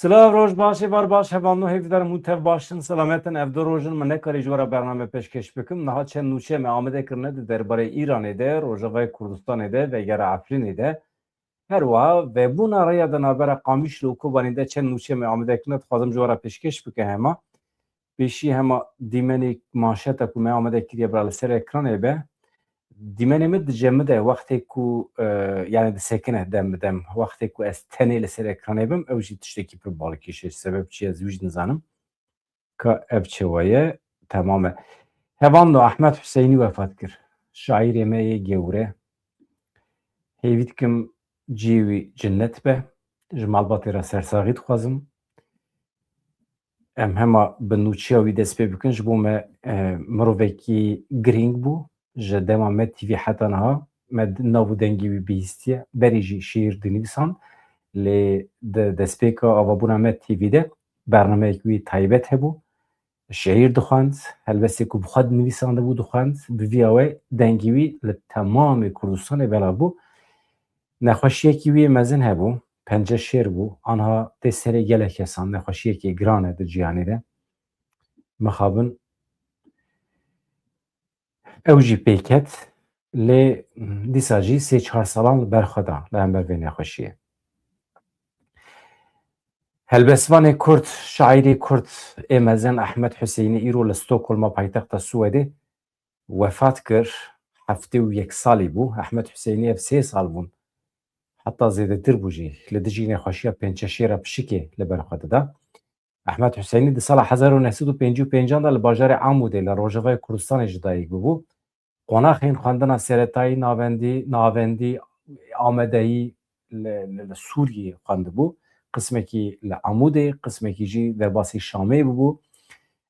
Silav roj başı var baş hevanno hevdar mutev başın selametin evdar rojun me nekari jwara bername peşkeş bikim naha çen nûçe me amade kirine de derbare İranê de Rojavayê Kurdistanê de ve gera Efrînê de her wa ve bûna rêya de navbera Qamişlo û Kobanî de çen nûçe me amade kirine dixwazim jwara peşkeş bike hema pêşî hema dîmenê manşeta ku me amade kiriye bira li ser ekranê be dîmenê min dicemide wextê ku yani disekine dem wextê ku ez tenê li ser ekranê bim ew jî tiştekî pir balikêşe sebep çi ez wî jî nizanim ka ev çewa ye temame hevan do Ahmed Hüseynî wefat kir şaîrê me yê gewre hêvî dikim cî wî cinnet be ji malbatê re sersaxî dixwazim em hema bi nûçiya wî dest pê bikin ji bo me mirovekî girîng bû ji dema me tîvî heta niha me nav û dengê wî bihîstiye berî jî şîîr dinivîsan lê di destpêka avabûna me tîvî de bernameyek wî taybet hebû şeîr dixwend helbestê ku bi xwe dinivîsandibû dixwend bi vîya we dengê wî li temamê Kurdistanê belav bû nexweşiyekî wî mezin hebû pence şêr bû anha tê serê gelek kesan nexweşiyekê giran e di ciyanê de mixabin ew jî pêk ket lê dîsa jî sê çar salan li ber xwe da li hember vê nexweşiyê helbestvanê Kurd şaîrê Kurd ê mezin Ahmed Hüseynî îro li Stokholma paytexta Swêdê wefat kir heftê û yek salî bû Ahmed Hüseynî ev sê sal bûn heta zêdetir bû jî li dijî nexweşiya pênceşêra pişikê li ber xwe dida Ahmed Hüseynî di sala 1955 da li bajarê Amûdê li Rojavayê Kurdistanê ji dayîk bûbû qonaxên xwendina seretayî navendî amedeyî li Sûriyê xwendibû qismekî li Amûdê qismekî jî derbasî Şamê bûbû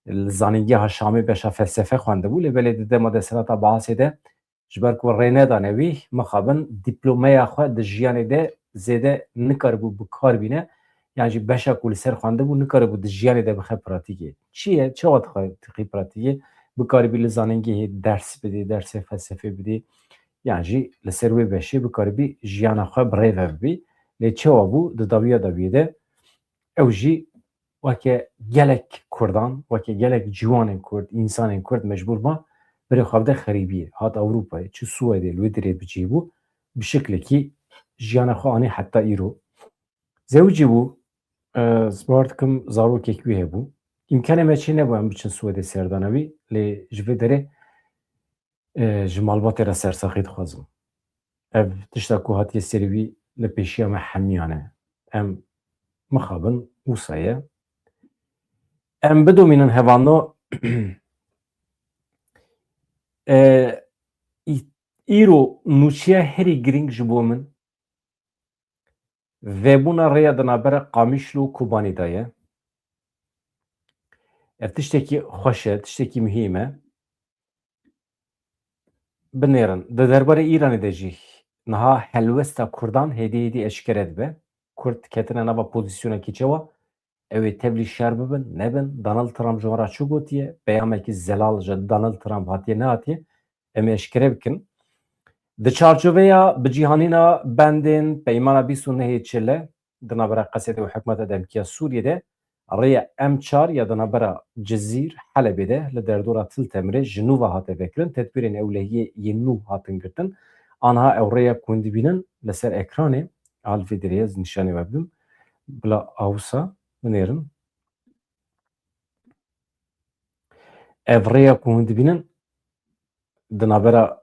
li zanîngeha Şamê beşa felsefe xwendibû lê belê di dema deserata Biasê de ji ber ku rê nedane wî mixabin dîplomeya xwe di jiyanê de zêde nikaribû bikar bîne yan jî beşa ku li ser xwendibû nikaribû di jiyanê de bixe pratîkê çi ye çawa dixî pratîkê bikaribî li zanîngehê ders bidî dersê felsefê bidî yan jî li ser wê beşê bikaribî jiyana xwe bi rêve bibî lê çawa bû di dawiya dawiyê de ew jî weke gelek Kurdan weke gelek ciwanên Kurd însanên Kurd mecbûr ma birê xwe bide xerîbiyê hat Ewropayê çi Swêdê li wê dirê bicîbû bi şeklekî jiyana xwe anî heta îro zewicî bû ez bar dikim zarokek wî hebû îmkanê me çê nebû em biçin Swêdê serdana wî lê ji vê derê ji malbatê re sersaxî dixwazim ev tişta ku hatiye serî wî li pêşiya me hemiyan e em mixabin wisa ye em bidomînin hevanno îro nûçiya herî girîng ji bo min vebûna rêya di navbera Qamişlo û Kobanî da ye ev tiştekî xweş e tiştekî muhîm e binêrin di derbarê Îranê de jî niha helwesta Kurdan hêdî eşkere dibe Kurd ketine nava pozîsyonekî çawa ew ê tevlî şer bibin nebin Donald Trump ji wan re çi gotiye peyamekî zelal ji Donald Trump hatiye nehatiye em ê eşkere bikin di çarçoveya bicîhanîna bendên peymana bîst û nehê çile di navbera Qesedê û hikûmeta Demkiya Sûriyê rêya M4 ya di navbera Cizîr Helebê de li derdora Til Temirê ji nû ve hate vekirin tedbîrên ewlehiyê yên nû hatin girtin anha ew rêya ku hûn dibînin li ser ekranê a li vê derê ez nîşanê we bidim bila awsa binêrin ev rêya ku hûn dibînin di navbera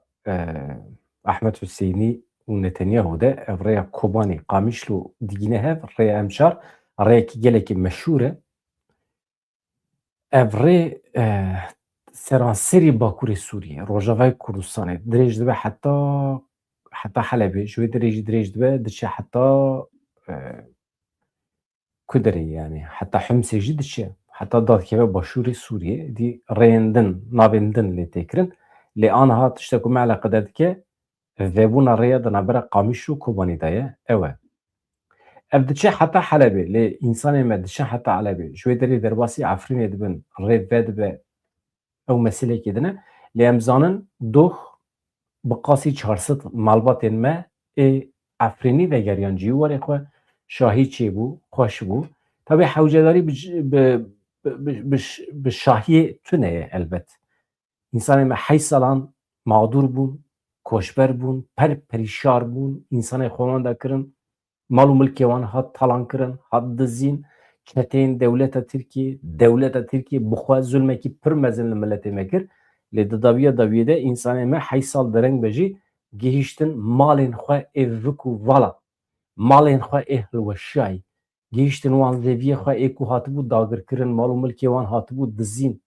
Ahmed Hüseynî û Netanyahu de ev rêya Kobanî Qamişlo digîne hev rêya M4 rêyekî gelekî meşhûr e ev rê seranserî Bakurê Sûriyê Rojavayê Kurdistanê dirêj dibe heta Helebê ji wê derê jî dirêj dibe diçe heta ku derê yani heta Himsê jî diçe heta dadkeve başûrê Sûriyê dî rêyên din navên din lê têkirin lê aniha tiştek ku me eleqedar dike vebûna rêya di navbera Qamişlo û Kobanî da ye ew e ev diçe heta Helebê lê însanên me diçin heta Helebê ji wê derê derbasî Efrînê dibin rê vedibe ew meselekê din e lê em zanin doh bi qasî 400 malbatên me ê Efrînî vegeriyan cî warê xwe şahî çêbû xweş bû Tabii hewcedari bi şahiyê tune ye elbet. İnsanê me hey salan mağdur bûn, koçber bûn, perîşar bûn, însanê xwe wan dakirin, mal û milkê wan hat talan kirin, hat dizîn, çeteyên dewleta Tirkiye, dewleta Tirkiye bi xwe zulmekî pir mezin li milletê me kir. Lê di dawiya dawiyê de însanê me hey sal dereng be jî gihîştin malên xwe ê vik û vala, malên xwe ê hilweşayî, gihîştin wan zêviyê xwe ê ku hatibû dagirkirin, mal û milkê wan hatibû dizîn,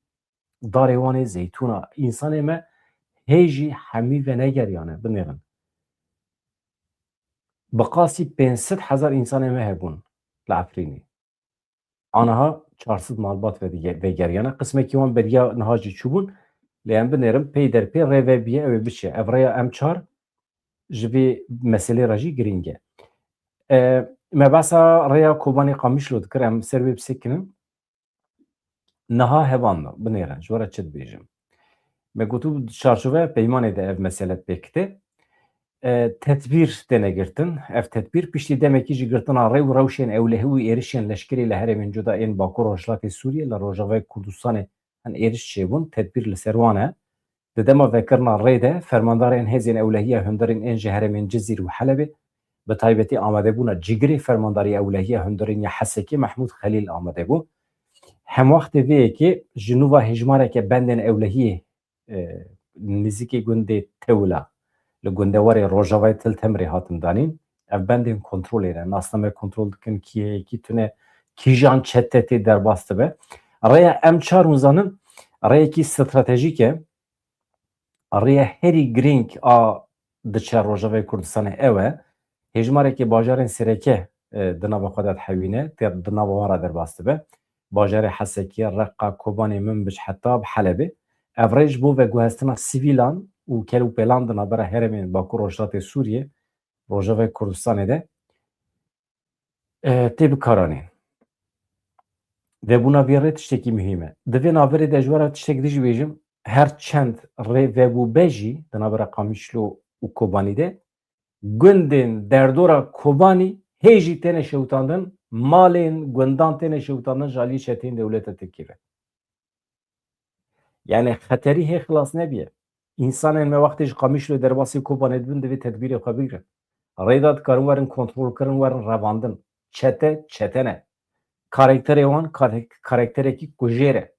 darê wan ê zeytûna. Însanê me hê jî hemî venegeriyane binêrin. Bi qasî 500,000 însanê me hebûn li Efrînê. Aniha 400 malbat vegeriyane. Qismekî wan beriya niha jî çûbûn. Lê em binêrin pey derpê rê vebiye ew ê biçe. Ev rêya M4 ji vê meselê re jî giring e. Me behsa rêya Kobanî Qamişlo dikir, em ser wê bisekinin. Niha hevan binêrin, ji we re çi dibêjim. Me gotû çarçoveya peymanê de ev mesele pêkite. Tedbîr têne girtin. Ev tedbîr piştî demekî ji girtina rêw û rewşên ewlehî û êrişên leşkerî li herêmên cuda ên Bakur Rojhilatê Sûriye li Rojavayê Kurdistanê hin êriş çêbûn. Tedbîr li ser wan e. Di dema vekirina rê de fermandarên hêzên ewlehiya hundirên ên ji herêmên Cizîr û Helebê bi taybetî amadebûna cîgirê fermandarîya ewlehiya hundirên ya Hesekê Mehmûd Xelîl amade bû. Hem wextê vê yekê ji nûva hejmareke bendên ewlehiyê nizîkê gundê Tewla li gundewarê Rojavayê Til Temirê hatin danîn. Ev bendên kontrolê ne. Nasname kontrol dikin kîyeyekî tune kîjan çetetê derbas dibe. Rêya M4 uzanin rêyekî stratejîk e. Rêya herî girîng a diçe Rojavayê Kurdistanê ew e. Hejmarekî bajarên Sêreke di nava xwe de dihewîne, di nava wan re derbas dibe. Bajarê Hesekê, Reqa, Kobanê, Minbic heta bi Helebê. Ev rê ji bo veguhestina sivîlan û kel û pêlan di navbera herêmên Bakur Rojhilatê Sûriye, Rojavayê Kurdistanê de tê bikaranîn. Vebûna vê rê tiştekî muhîm e. Di vê navberê de ji we re tiştek dijî bêjim, her çend rê vebûbe jî di navbera Qamişlo û Kobanî de gundên derdora Kobanî hê jî têne şewitandin, malên gundan têne şewitandin ji aliyê çeteyên dewleta Tirkiye ve. Yani xeterî hê xilas nebiye. İnsanên me wextê ji Qamişlo derbasî Kobanê dibin divê tedbîrê xwe bigrin. Rêda dikarin werin kontrolkirin, werin revandin. Çete, çete ne. Karakterê wan karakterekî kujêr e.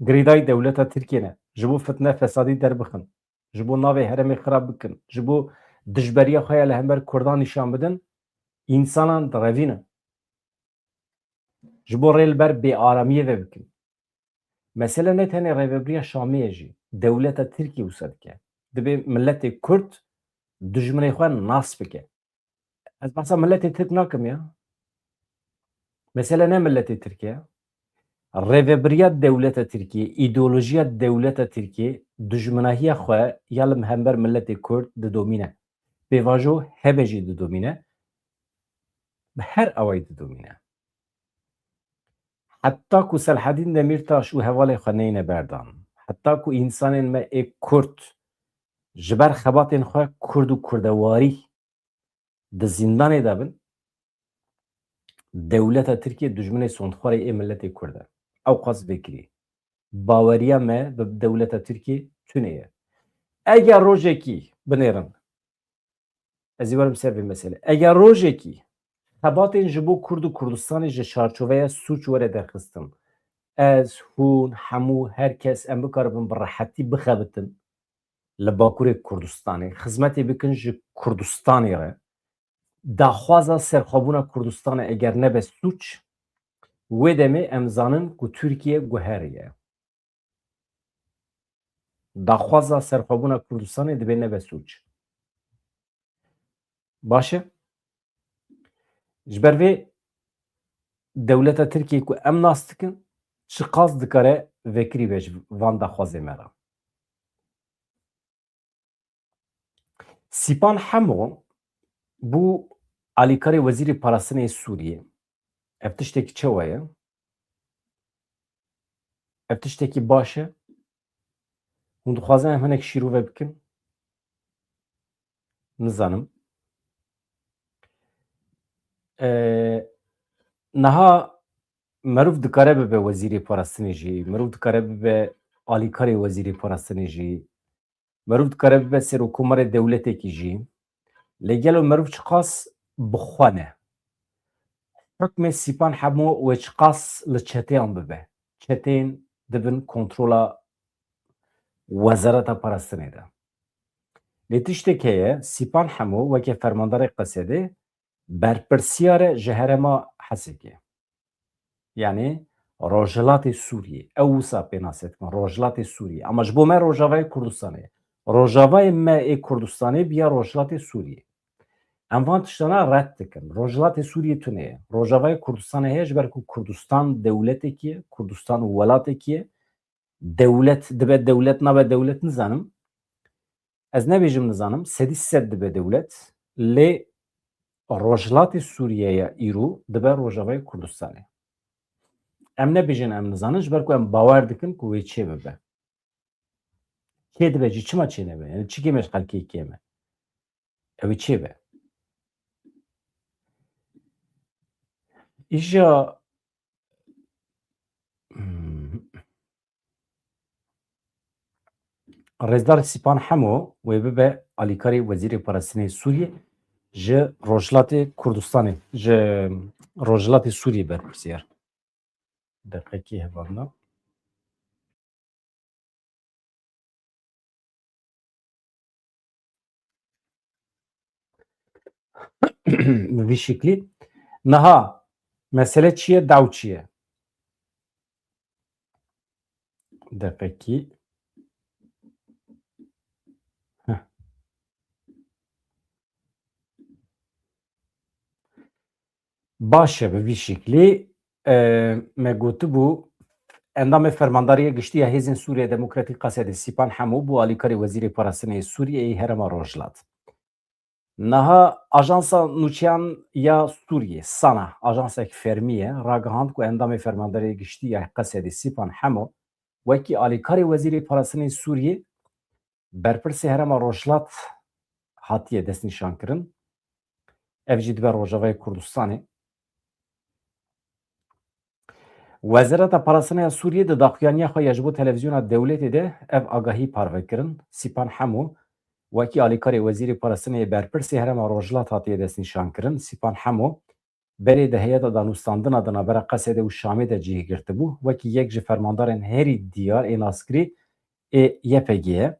Girêdayî dewleta Tirkiye ne. Ji bo fitne fesadî derbixin. Ji bo navê herêmê xirab bikin. Ji bo dijberiya xwe ya li hember Kurdan nîşan bidin, însanan direvînin. Ji bo rê li ber bêaramiyê ve bikin. Mesele ne tenê rêveberiya Şamê ye jî. Dewleta Tirkiye wisa dike. Dibe milletê Kurd dijminê xwe nas bike. Ez behsa milletê Tirk nakim ya. Mesele ne milletê Tirkiye? Rêveberiya dewleta Tirkiye, îdeolojiya dewleta Tirkiye dijminahiya xwe ya li hember milletê Kurd didomîne. Pêvajo hebe jî didomîne. Bi her awayî didomîne. Heta ku Selhedîn Demirtaş û hevalê xwe neyne berdan. Heta ku însanên me ê Kurd ji ber xebatên xwe Kurd û kurdewarî di zindanê de bin, dewleta Tirkiye dijminê sondxwarê ê milletê Kurd e. Ew qas vekirî. Baweriya me bi dewleta Tirkiye tune ye. Eger rojekî binêrin, ez ê werim ser vê mesele. Eger rojekî xebatên ji bo Kurd û Kurdistanê ji çarçoveya sûç were derxistin, ez, hûn, hemû, herkes em bikaribin bi rehetî bixebitin li Bakurê Kurdistanê, xizmetê bikin ji Kurdistanê re, daxwaza serxwebûna Kurdistanê eger nebe sûç, wê demê em zanin ku Tirkiye guherî ye. Daxwaza serxwebûna Kurdistanê dibe nebe sûç. Baş e? Ji ber vê dewleta Tirkiye ku em nas dikin, çi qas dikare vekirî be ji van daxwazê me re. Sîpan Hemo bû alîkarê Wezîrê Parastinê Sûriye. Ev tiştekî çawa ye? Ev tiştekî baş e? Hûn dixwazin em hinek şîrove bikin? Nizanim. Niha merov dikare bibe wezîrê parastinê jî, merov dikare bibe alîkarê wezîrê parastinê jî, merov dikare bibe serokkomarê dewletekî jî, lê gelo merov çi qas bixwane. Hukmê Sîpan hemû wê çi qas li çeteyan bibe. Çetên dibin kontrola Wezareta Parastinê de. Lê tiştekê ye Sîpan hemû weke fermandarê Qesedê berpirsîya re ji herêma Hesekê. Yani Rojhilatê Sûriyê. Ew wisa pê nas dikin Rojhilatê Sûriyê. Ama ji bo me Rojavayê Kurdistanê ye. Rojavayê me ê Kurdistanê biya Rojhilatê Sûriyê. Em van tiştana red dikin. Rojhilatê Sûriyê tune ye. Rojavayê Kurdistanê heye ji ber ku Kurdistan dewletekî ye, Kurdistan welatekî ye. Dewlet dibe dewlet nabe dewlet nizanim. Ez nebêjim nizanim. Sedî sed dibe dewlet. Lê Rojhilatê Sûriyeye îro dibe Rojavayê Kurdistanê. Em nebêjin em nizanin ji ber ku em bawer dikin ku wê çê bibe. Kê dibe jî çima çê nebe? Yani çi kême ji xelkê kême? Ew ê çê be? İja Rêzdar Sîpan hemû wê bibe alîkarê Wezîrê Parastinê Sûriyê ji Rojhilatê Kurdistanê ji Rojhilatê Sûriyê berpirsiyar. Deqekî hevanda. Bi vî şeklî niha mesele çi ye dew çi ye? Deqekî baş e bi vî şeklî me gotibû endamê fermandariyê giştî ya Hêzên Sûriya Demokratîk Qesedê Sîpan hemû bû alîkarê Wezîrê Parastinê Sûriyeyê herêma Rojhilat. Niha Ajansa Nûçeyan ya Sûriyê Sana ajansek fermî ye ragihand ku endamê fermandariyê giştî ya Qesedê Sîpan hemû wekî alîkarê Wezîrê Parastinê Sûriyê berpirsê herêma Rojhilat hatiye destnîşankirin. Ev jî dibe Rojavayê Kurdistanê. Wezareta Parastinê ya Sûriyê di daxuyaniya xwe ya ji bo televizyona dewletê de ev agahî parvekirin. Sîpan hemû wekî alîkarê Wezîrê Parastinê berpirsê herêma Rojhilat hatiye destnîşankirin. Sîpan hemû berê di heyeta danûstandina di navbera Qesedê û Şamê de cihêgirtibû. Wekî yek ji fermandarên herî diyar ê naskirî ê YPG ye.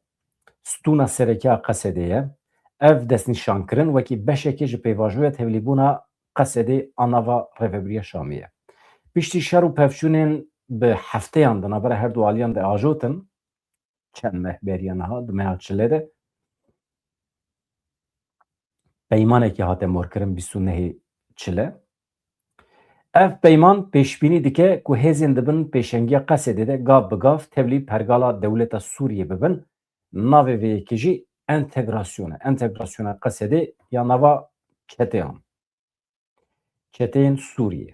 Stûna serekiya Qesedê ye. Ev destnîşankirin wekî beşekê ji pêvajoya tevlîbûna Qesedê a nava Rêveberiya Şamê ye. Piştî şer û pevçûnên bi hefteyan di navbera her du aliyan de ajotin çend mehberiya niha di meha Çilê de peymanekî hate morkirin bîst û nehê Çilê. Ev peyman pêşbînî dike ku hêzên dibin pêşengiya Qesedê de gav bi gav tevlî pergala dewleta Sûriyê bibin. Navê vê yekê jî entegrasyon e. Entegrasyona Qesedê ya nava çeteyan. Çeteyên Sûriyê.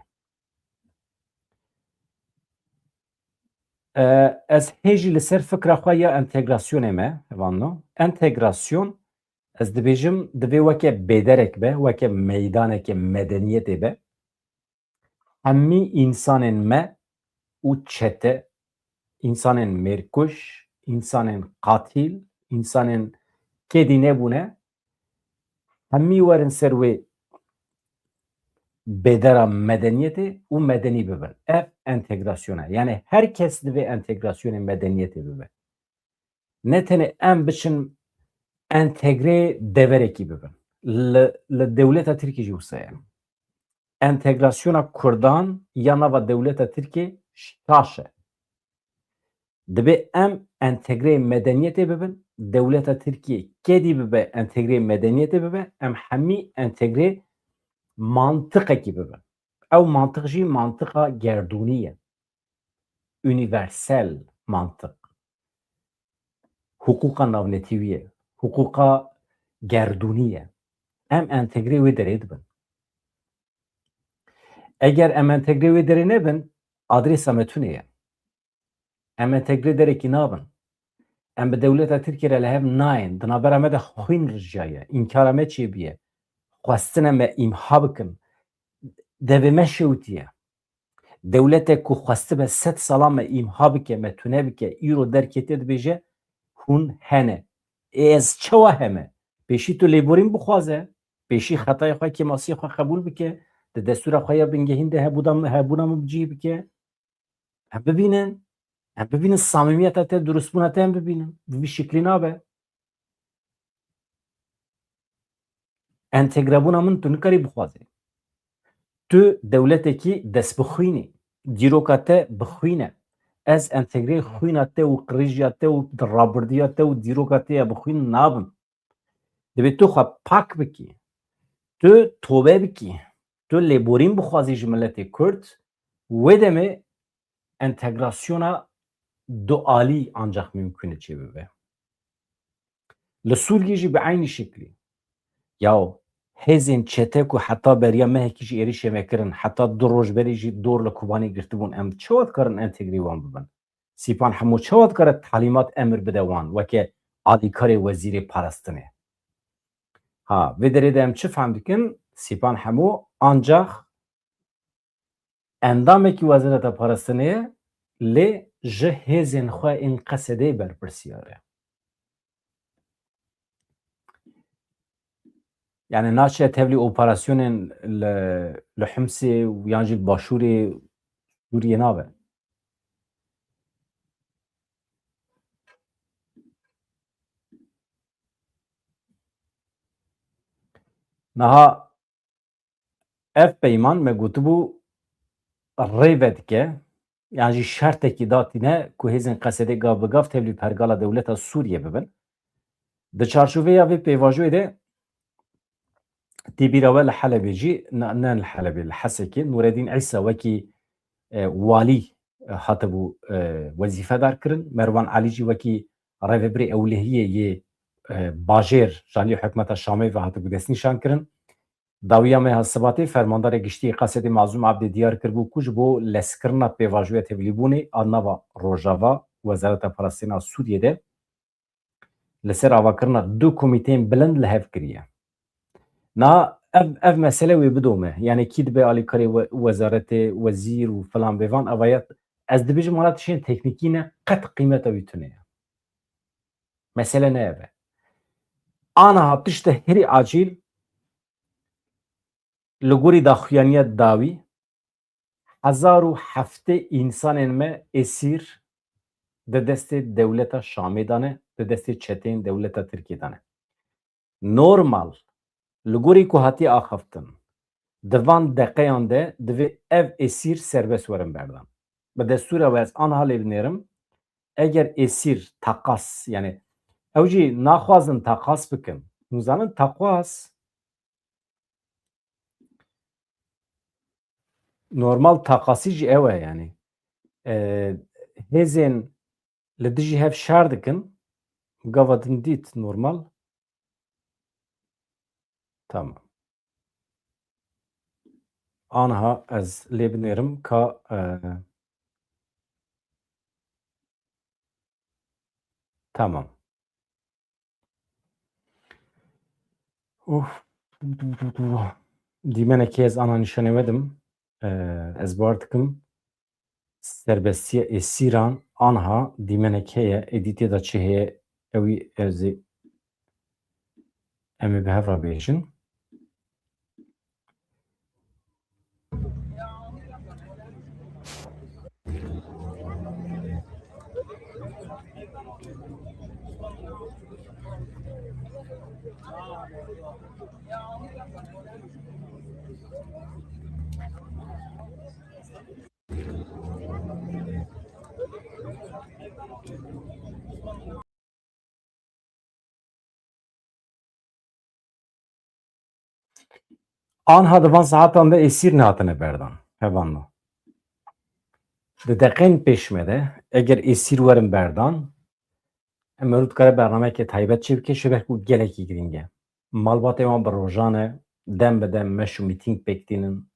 Ez hêjî li ser fikra xwe ya entegrasyonê me hevano. Entegrasyon ez dibêjim divê weke bêderek be, weke meydaneke medeniyetê be. Hemî însanên me û çete, însanên mêrkuş, însanên qatîl, însanên kêdî nebûne hemî werin ser wê bêdera medeniyetê û medenî bibin. Ev entegrasyon e. Yani herkes divê entegrasyonê medeniyetê bibe. Ne tenê em biçin entegrê deverekî bibin. Li dewleta Tirkiye jî wisa ye. Entegrasyona Kurdan ya nava dewleta Tirkiye taş e. Dibe em entegrê medeniyetê bibin. Dewleta Tirkiye kedî bibe entegrê medeniyetê bibe. Em hemî entegrê mantıqekî bibin. Ew mantık jî mantıqa gerdûnî ye. Universel mantık. Hukuka navnetîwî ye. Hukuka gerdûnî ye. Em entegrê wê derê dibin. Eger em entegrê wê derê nebin, adrêsa me tune ye. Em entegrê derekî nabin. Em bi dewleta Tirkiye re li hev nayên. Di navbera me de xwîn rica ye. İnkara me çêbûye. Xwestina me îmha bikin. devê me şewtiye dewletek ku xwestibe 100 sala me îmha bike me tune bike îro derketê dibêje hûn hene. Ez çawa heme? Pêşî tu lêborîn bixwaze, pêşî xetayê xwe kêmasiyê xwe qebûl bike, di destûra xwe ya bingehîn de hebûna min bicî bike. Em bibînin samîmiyeta te, durustbûna te em bibînin. Bi vî şeklî nabe. Entegrebûna min tu nikarî bixwazî. Tu dewletekî destbixwînî, dîroka te bixwîne. Ez entegrê xwîna te û qirêjiya te û rabirdiya te û dîroka te ya bixwîn nabim. Divê tu xwe pak bikî, tu tobe bikî, tu lêborîn bixwazî ji milletê Kurd, wê demê entegrasyona dualî ancak mümkün e çêbibe. Li Sûriyê jî bi aynî şeklî. Yaw hêzên çete ku heta beriya mehekî jî êrişê me kirin, heta du roj berî jî dor li Kobanî girtibûn, em çawa dikarin entegrê wan bibin? Sîpan hemû çawa dikare talîmat emir bide wan weke alîkarê wezîrê parastinê? Ha, vê derê de em çi fehm dikin? Sîpan hemû ancak endamekî wezareta parastinê ye lê ji hêzên xwe ên Qesedê berpirsiyar e. Yani naçe tevlî operasyonên li Himsê yan jî başûrê Sûriyê nabe. Niha ev peyman me gotibû rê vedike yan jî şertekî datîne ku hêzên Qesedê gav bi gav tevlî pergala dewleta Sûriye bibin. Di çarşoveya vê pêvajoyê de tîbîra we li Helebê jî ne li Helebê li Hesekê Nûreddîn Îsa wekî walî hatibû wezîfedar kirin. Merwan Elî jî wekî rêveberê ewlehiyê yê bajêr jalî hikûmeta Şamê ve hatibû destnîşan kirin. Dawiya Meha Sibatê fermandarê giştî Qesedê Mazlûm Abdê diyar kiribû ku ji bo leskirina pêvajoya tevlîbûnê a nava Rojava Wezareta Parastina Sûriyê de li ser avakirina du komîteyên bilind li hev kiriye. Na ev mesele wê bidome. Yani kî dibe alîkarê wezaretê, wezîr û filan bêvan evaya ez dibêjim wana tişên teknîkî ne qet qîmeta wî tune ye. Mesele ne ev e. Aniha tişte herî acîl li gorî daxuyaniya dawî 1007 însanên me esîr di destê dewleta Şamê dane, di destê çeteyên dewleta Tirkiyê dane. Normal li gorî ku hatiye axaftin di van deqeyan de divê ev esîr serbest werin berdan. Bi destûra we ez aniha lê binêrim eger esîr teqas yani ew jî naxwazin teqas bikin. Hûn zanin teqas normal teqasî jî ew e yani. Hêzên li dijî hev şer dikin gava din dît normal. Tamam. Aniha ez lê binêrim ka tamam. Dîmenekê ez ana nîşanê wedim. Ez bar dikim serbestiya esîran aniha dîmenek heye êdîtê de çi heye ewî ez ê em ê bi hev re bêjin. Aniha di van saetan de esîr nehatine berdan. Hevanno. Di deqeyên pêşme de eger esîr werin berdan em ê dikare bernameyeke taybet çê bike ji ber ku gelekî girîng e. Malbatê wan bi rojan e, dem bi dem meş û mîtîng pêk tînin.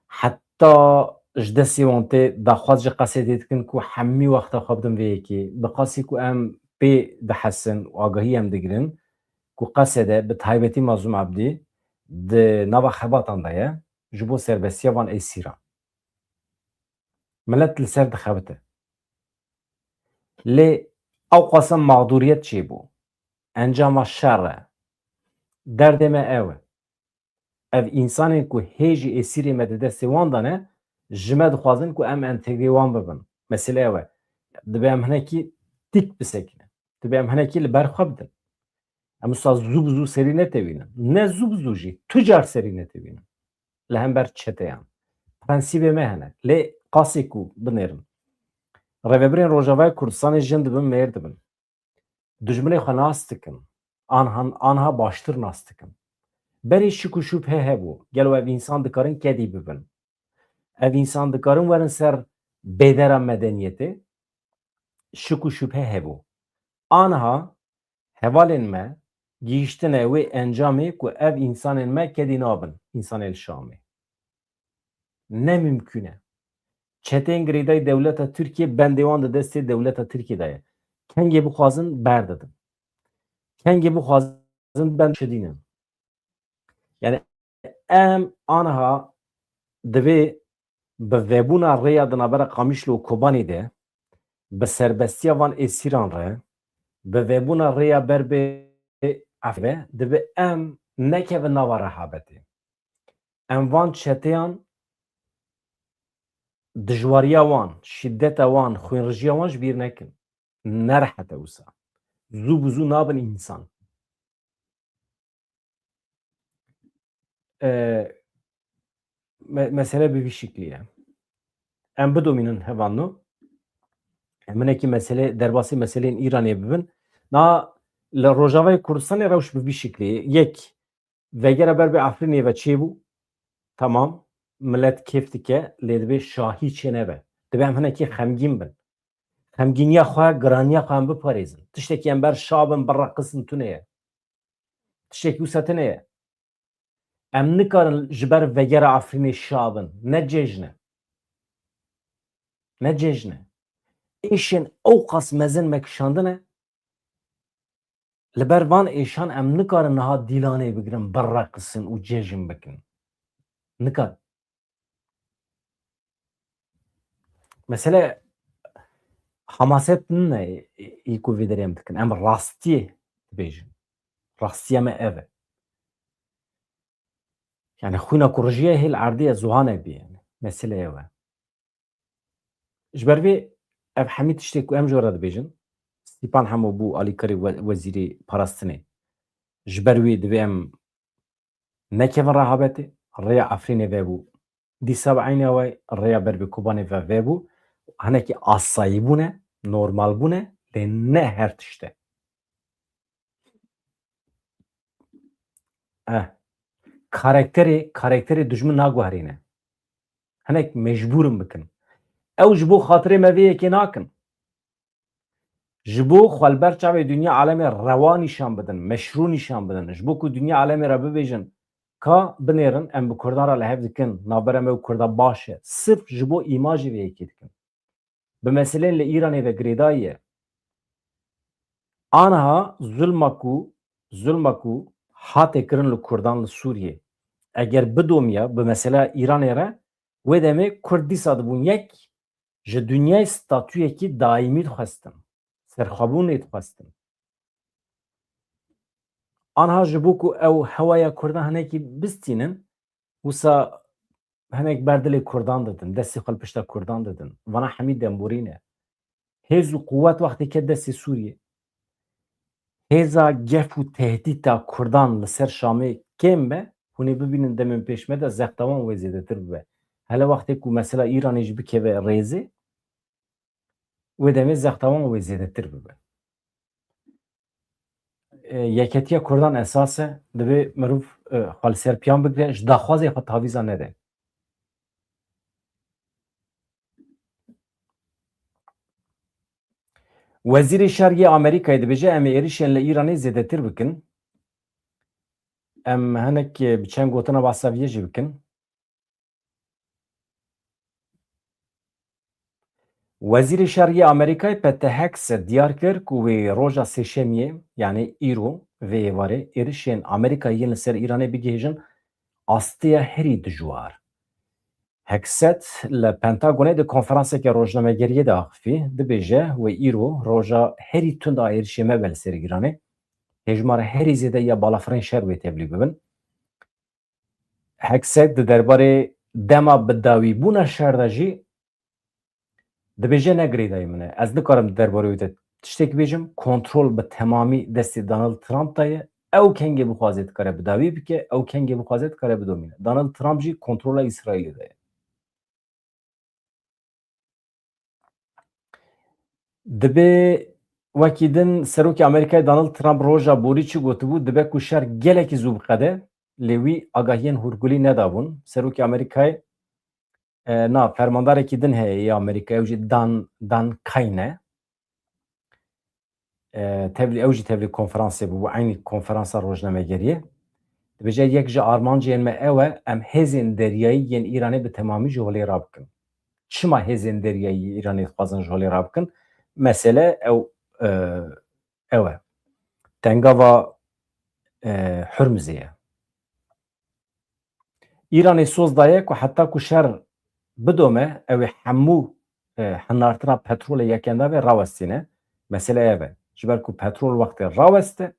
Heta ji destê wan tê daxwaz ji Qesedê dikin ku hemî wexta xwe bidin vê yekê. Bi qasî ku em pê bihesin û agahî em digirin ku Qesedê bi taybetî Mazlûm Abdî di nava xebatan de ye ji bo serbestiya van esîran. Millet li ser dixebite. Lê ew qasem mağduriyet çêbû. Encama şer e. Derdê me ew e. Ev însanên ku hêjî esîrê me di destê wan dane, ji me dixwazin ku em entegrê wan bibin. Mesele ew e. Dibe em hinekî tîk bisekine. Dibe em hinekî li ber xwe bidin. Em wisa zû bi zû serî netewînin. Ne zû bi zû jî tu car serî netewînin. Li hember çeteyan. Prensîbê me hene. Lê qasê ku binêrin. Rêveberên Rojavayê Kurdistanê jin dibin mêr dibin. Dijminê xwe nas dikin. Anha baştir nas dikin. Berê şik û şûbhe hebû. Gelo ev însan dikarin kedî bibin. Ev însan dikarin werin ser bêdera medeniyetê, şik û şûbhe hebû. Anha hevalên me gihîştine wê encamê ku ev însanên me kedî nabin însanê li Şamê. Ne mümkün e. Çeteyên girêdayî dewleta Tirkiye bendê wan di destê dewleta Tirkiye de ye. Kengê bixwazin berdidin. Kengê bixwazin ben şidînin. Yani em anha divê bi vebûna rêya di navbera Qamişlo û Kobanî de bi serbestiya van esîran re bi vebûna rêya ber bê ve dibe em nekevin nava rehabetê. Em van çeteyan dijwariya wan, şiddeta wan, xwênrijiya wan ji bîr nekin. Nerehete wisa. Zû bi zû nabin însan. Mesele bi vî şeklî ye. Em bidomînin hevanû. Em hinekî mesele derbasî meseleyên Îranê bibin. Na li Rojavayê Kurdistanê rewş bi vî şeklî ye. Yek vegera ber bi Efrînê ve çêbû. Tamam. Millet kêf dike lê dibe şahî çê nebe. Dibe em hinekî xemgîn bin. Xemgîniya xwe, giraniya xwe em biparêzin. Tiştekî em ber şabin birreqisin tune ye. Tiştekî wisa tune ye. Em nikarin ji ber vegera Efrînê şabin. Ne cejn e. Ne cejn e. Êşên ew qas mezin me kişandine li ber van êşan em nikarin niha dîlanê bigirin, birreqisin û cejn bikin. Nikar. Mesele hemaset ne ku vê derê em dikin. Em rastiyê dibêjin. Rastiya me ev e. Yani xwîna ku rijiya hêl erdê ziwanek bî. Mesele ew e. Ji ber vê ev hemî tiştê ku em jî were dibêjin, Stîpan hemû bû alîkarê wezîrê parastinê. Ji ber wê divê em nekevin rehabetê, rêya Efrînê vebû. Dîsa bi eynê we rêya ber bi Kobanê ve vebû. Hinekî asayîbûn e, normalbûn e, lê ne her tişte. Karakterê dijmin naguherîne. Hinek mecbûrin bikin. Ew ji bo xatirê me vê yekê nakin. Ji bo xwelber çavê dunya alemê rewa nîşan bidin, meşrû nîşan bidin. Ji bo ku dunya alemê re bibêjin ka binêrin em bi Kurdan re li hev dikin, navbera me û Kurda baş e. Sirf ji bo îmajê vê yekê dikin. Bi meseleyên li Îranê ve girêdayî ye. Anha zulma ku hatê kirin li Kurdan li Sûriyê. Eger bidomiya bi mesela Îranê re wê demê Kurd dîsa dibûn yek ji dunyayê statûyekî daîmî dixwestin. Serxwebûnê dixwestin. Anha ji bo ku ew hewaya Kurdan hinekî bistînin, wisa hinek berdilê Kurdan didin, destê xwe li pişta Kurdan didin. Vana hemî demborîn e. Hêz û quwet wextê ket destê Sûriyê. Hêza gef û tehdîta Kurdan li ser Şamê kêm be, hûn ê bibînin demên pêş me de zextewan wê zêdetir bibe. Hele wextê ku mesela Îranê jî bikeve rêzê, wê demê zextewan wê zêdetir bibe. Yeketiya Kurdan esas e, divê mirov xwe li ser piyan bigire, ji daxwazê xwe tavîza nede. Wezîrê Şergê Amerîkayê dibêje em ê êrişên li Îranê zêdetir bikin. Em hinek bi çend gotina basaviyê jî bikin. Wezîrê Şergê Amerîkayê Pete Hegseth diyar kir ku wê roja sêşemiyê yani îro vê êvarê êrişên Amerîkayê yên li ser Îranê bigihêjin astiya herî dijwar. Hekset le Pentagonê di konferanseke rojnamegeriyê de axivî dibêje wê îro roja herî tund a êrişê me be li ser Îranê. Hejmara herî zêde ya balafirên şer wê tevlî bibin. Hekset di derbarê dema bidawîbûna şer de jî dibêje ne girêdayî min e. Ez nikarim di derbarê wê de tiştek bêjim. Kontrol bi temamî destê Donald Trump da ye. Ew kengê bixwaze dikare bidawî bike, ew kengê bixwaze dikare bidomîne. Donald Trump jî kontrola İsraîlê de ye. Dibe wekî din Serokê Amerîkayê Donald Trump roja borî çi gotibû dibe ku şer gelekî zû biqede lê wî agahiyên hûrgulî nedabûn. Serokê Amerîkayê fermandarekî din heye yê Amerîkayê ew jî Dan Kayne ew jî tevlî konferansê bû aynî konferansa rojnamegeriyê. Dibêje yek ji armancên me ew e em hêzên deryayî yên Îranê bi temamî ji holê rabikin. Çima hêzên deryayî Îranê dixwazin ji holê rabikin? Mesele ew e. Tengava Hürmüzê ye. Îranê soz daye ku heta ku şer bidome ew ê hemû hinartina petrolê yekenda ve rawestîne. Mesele ev e. Ji ber ku petrol wextê raweste,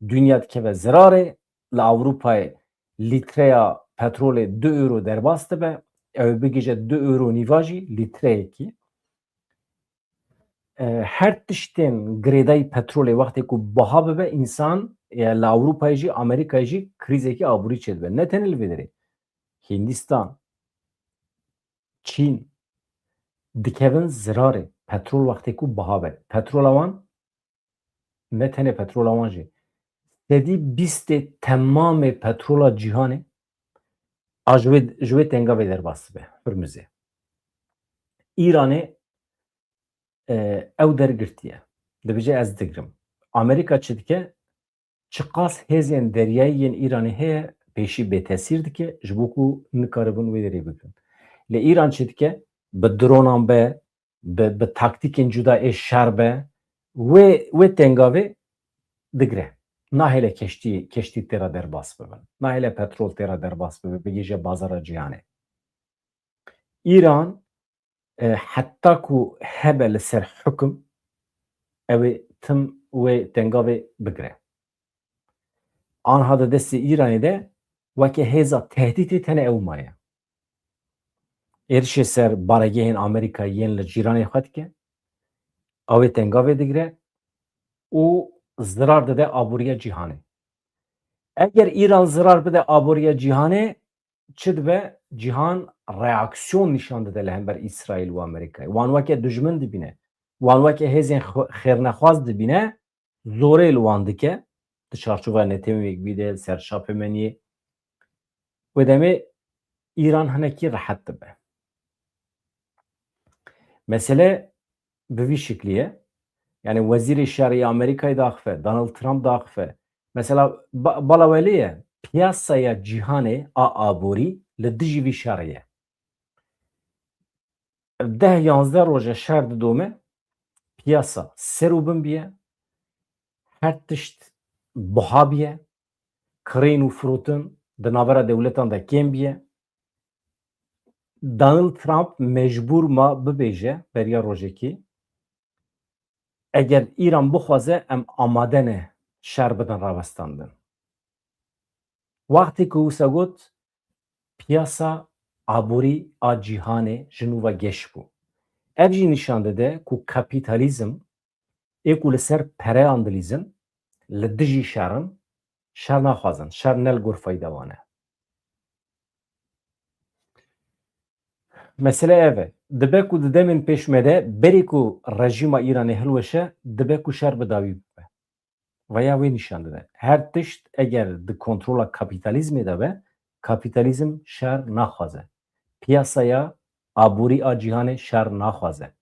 dünya dikeve zirarê, li Avrupayê lîtreya petrolê 2 euro derbas dibe, ew bigije 2 euro nîva jî lîtreyekî. Her tiştên girêdayî petrolê wextê ku biha bibe însan li Avrupayê jî Amerîkayê jî krîzekî aborî çêdibe. Ne tenê li vê derê. Hindistan, Çîn dikevin zirarê petrol wextê ku biha be. Petrola wan ne tenê petrola wan jî sedî bîstê temamê petrola cîhanê a ji wê tengavê derbas dibe Hürmüzê. İranê ew dergirtiye. Dibêje ez digirim. Amerîka çi dike? Çi qas hêzên deryayî yên Îranê heye pêşî bêtesîr dike ji bo ku nikaribin wê derê bikin. Lê İran çi dike? Bi dronan be, bi taktîkên cuda ê şer be wê tengavê digire. Nahêle keştî têra derbas bibin. Nahêle petrol têra derbas bibe bigîje bazara cîhanê. İran heta ku hebe li ser hukm ew ê tim wê tengavê bigire. Anha di destê Îranê de weke hêza tehdîtê tene ew maye. Êrişê ser baregehên Amerîkayê yên li cîranê xwe dike, ew ê tengavê digire û zirar dide aboriya cîhanê. Eger İran zirar bide aboriya cîhanê çi dibe? Cîhan reaksiyon nîşan dide li hember İsraîl û Amerîkayê. Wan weke dijmin dibîne. Wan weke hêzên xêrnexwaz dibîne, zorê li wan dike di çarçova netewekî de serşapê meniyê. Wê demê İran hinekî rehet dibe. Mesele bi vî şeklî ye. Yani Wezîrê Şerê Amerîkayê daxife, Donald Trump daxife. Mesela bala welê ye piyasaya cîhanê a aborî li dijî vî şerê ye. 10-11 roja şer didome piyasa ser û bin biye, her tişt biha biye, kirên û firotin di navbera dewletan de kêm biye. Donald Trump mecbûr ma bibêje beriya rojekî eger İran bixwaze em amade ne şer bidin rawestandin. Wextê ku wisa got piyasa aborî a cîhanê ji nû ve geş bû. Ev jî nîşan dide ku kapîtalîzm ê ku li ser pereyan dilîzin li dijî şerin şer naxwazin. Şer ne li gor feyda wan e. Mesele ev e. Dibe ku di demên pêşme de berê ku rejîma Îranê hilweşe dibe ku şer bi dawî bibe. Veya wê nîşan dide. Her tişt eger di kontrola kapîtalîzmê de be, kapîtalîzm şer naxwaze. Piyasaya aborî a cîhanê şer naxwaze.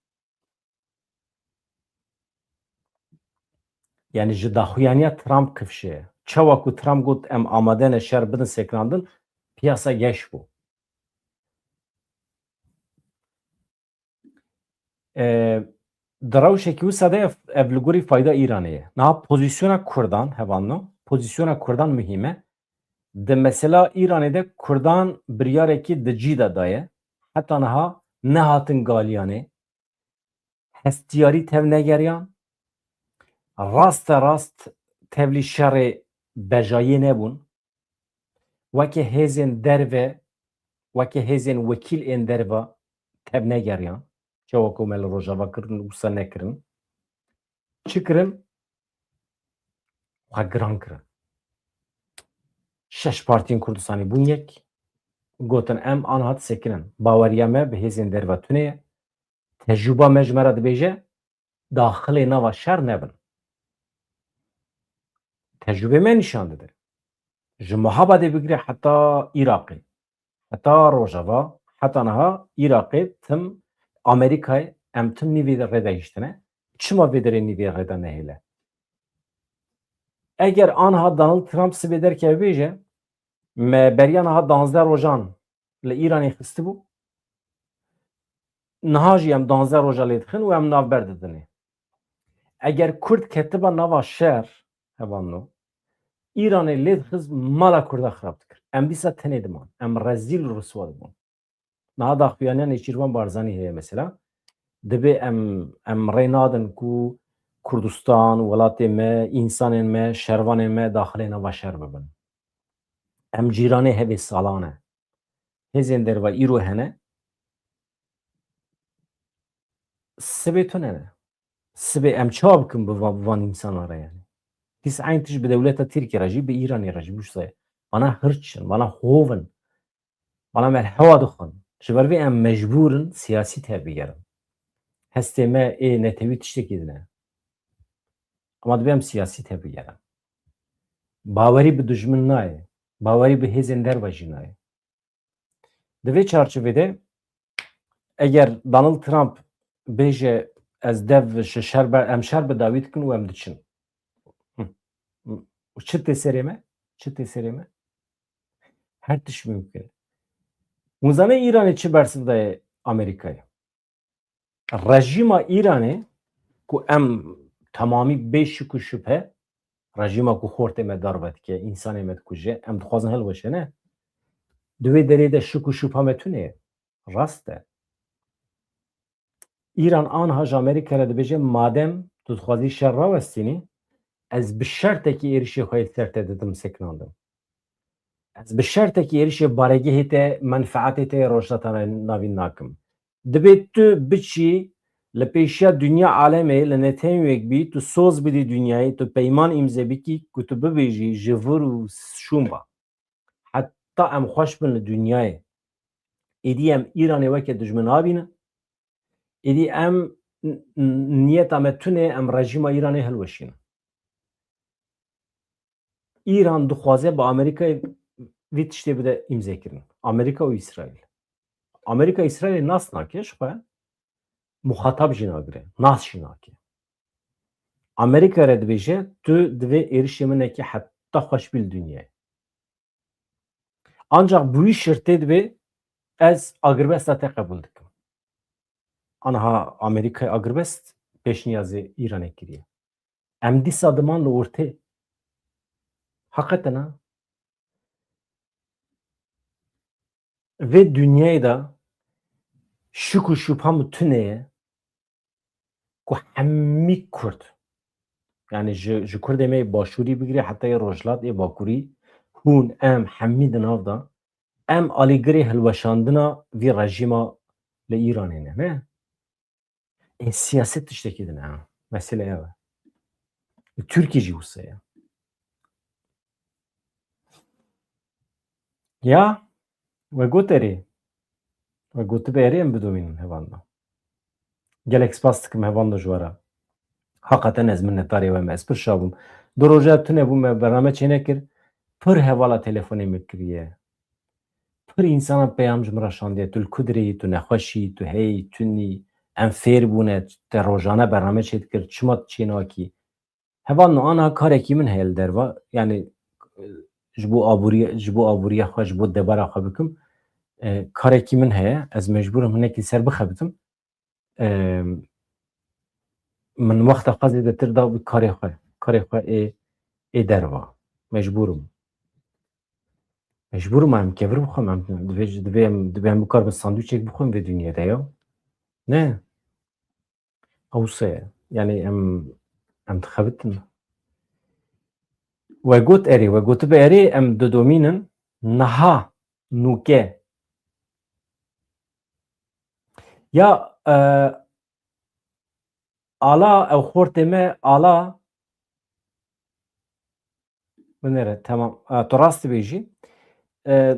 Yani ji daxuyaniya Trump kifşe ye. Çawa ku Trump got em amade ne şer bidin sekrandin, piyasa geş bû. Di rewşekî wisa de ev li gorî fayda Îranê ye. Niha pozisyona Kurdan hevanno, pozisyona Kurdan mühîm e. Di mesela İranê de Kurdan biryarekî di cî de daye. heta niha nehatin galiyane hestiyarî tev negeriyan rast tevlî şerê bejayî nebûn weke hêzên derve weke hêzên wekîl ên derve tev negeriyan çawa ku me li Rojava kirin wisa nekirin çi kirin xwe giran kirin şeş partiyên Kurdistanê bûn yek gotin em aniha disekinin baweriya me bi hêzên derve tune ye tecrüba me ji me re dibêje daxilê nava şer nebin tecrübê me nîşan dide ji Muhabadê bigire heta Iraqê heta Rojava heta niha Iraqê tim Amerîkayê em tim nîvê rê de gihîştine çima vê derê nîvê rê de nehêle eger aniha Donald Trump sibê derkeve bêje me beriya niha 12 rojan li Îranê xistibû niha jî em 12 roja lê dixin û em navber didinê eger Kurd ketiba nava şer hevanno İranê lê dixiz mala Kurda xirab dikir em dîsa tenê diman em rezîl û riswa dibûn niha daxuyaniyên Nêçîrvan Barzanî heye mesela dibe em rê nadin ku Kurdistan welatê me însanên me şervanên me daxilê nava şer bibin em cîranê hevê salan e hêzên derve îro hene sibê tune ne sibê em çawa bikin bi van însanan re yani dîsa eyn tişt bi dewleta Tirkiye re jî bi Îranê re jî wisa ye bana hirçin bana hovin bana me hewa dixwin ji ber vê em mecbûrin siyasî tev bigerin hestê me ê netewî tiştekî dine ama dibe em siyasî tev bigerin bawerî bi dijmin naye bawerî bi hêzên derve jî naye di vê çarçovêde eger Donald Trump bêje ez dev ji şer em şer bi dawî dikin û em diçin çi tê serê me çi tê serê me her tişt mümkün e hûn zanîn Îranê çi bersiv daye Amerîkayê rejîma Îranê ku em temamî bê şik û şüphe rejîma ku xortê me dar vedike însanê me dikuje em dixwazin hilweşe ne di wê derê de şik û şüpha me tune ye rast e İran aniha ji Amerîkayê re dibêje madem tu dixwazî şer rawestînî ez bi şertekî êrişê xwe yê ser te didim sekinandim ez bi şertekî êrişê baregehê te menfeetê te rojheta navîn nakim dibê tu biçî li pêşiya dunya alemê li netewek bî tu soz bidî dunyayê tu peyman îmze bikî ku tu bibêjî ji vir û şûnba heta em xweş bin li dunyayê êdî em Îranê weke dijmin nabînin êdî em niyeta me tune em rejîma Îranê hilweşînin İran dixwaze bi Amerîkayê vî tiştê bide îmzekirin Amerîka û İsraîl Amerîka İsraîlê nas nake ji xwe muxatab jî nagire nas jî nake Amerîka re dibêje tu divê êrişê minekî heta xweş bî li dunyayê ancak bu wî şirtê dibe ez agirbesta te qebûl dikim aniha Amerîkayê agirbest pêşniyazê Îranê kiriye em dîsa diman li ortê heqetin ha vê dunyayê de şik û şûpha min tune ye ku hemî Kurd yani ji Kurdê me başûrî bigire heta yê Rojhilat ê Bakurî hûn em hemî di nav da em alîgirê hilweşandina vî rejîma li Îranê ne me siyaset tiştekî din ha mesele ew e li Tirkiye jî wisa ye ya we goterê we gotibe erê em bidomînin hevan da gelek spas dikim hevan da ji we re heqeten ez minnetdarê we me ez pir şav bûm du roja tune bû me bername çênekir pir hevala telefonê me kiriye pir însanan peyam ji min re şandiye tu li ku dirî tu nexweşî tu hey tu nî em fêr bûne te rojane bername çê dikir çima çê nakî hevan no aniha karekî min heye li derve yani ji bo abûriya xwe ji bo debara xwe bikim karekî min heye ez mecbûr im hinekî ser bixebitim min wexta xwe zêdetir da wî karê xwe ê derve mecbûr im Mecburum em kevir bixwim em divê em bikarim sandwîçek bixwin vê dunyayê de ya. Ne, ewse ye. Yani em dixebitin. We gotibe erê em didomînin niha nûke ya ala ew xortê me ala binêre temam tu rast dibêjî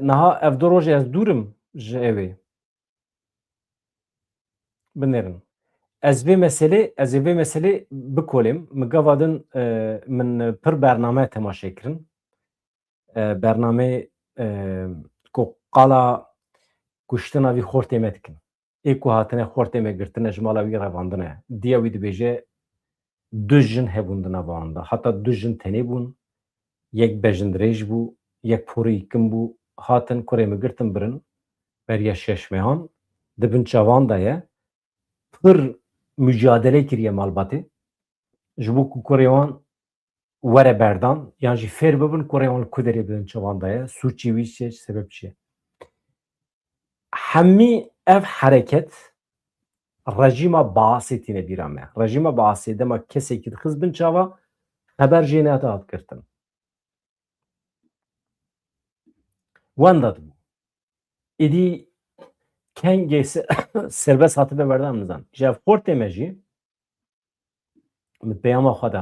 niha ev du rojê ez dûr im ji evê binêrin. Ez ê vê meselê bikolêm min gava din min pir bername temaşe kirin bername ku qala kuştina vî xortê me dikin ê ku hatine xortê me girtine ji mala wî revandine diya wî dibêje du jin hebûn di nava wan de heta du jin tenê bûn yek bejindirêj bû yek porê yîkin bû hatin kurê me girtin birin beriya şeş mehan di bin çavan de ye pir mücadele kiriye malbatê ji bo ku kurê wan were berdan yan jî fêr bibin kurê wan li ku derê bidin çavan de ye sûçî wî çi sebeb çi ye hemî ev hereket rejîma Baasê tîne bîra me rejîma Baasê dema kesekî dixiz bin çawa xeber jê nehate hatgirtin wenda dibû êdî kengê serbest hatibe berdan nizan ji ev xortê me jî min peyama xwe de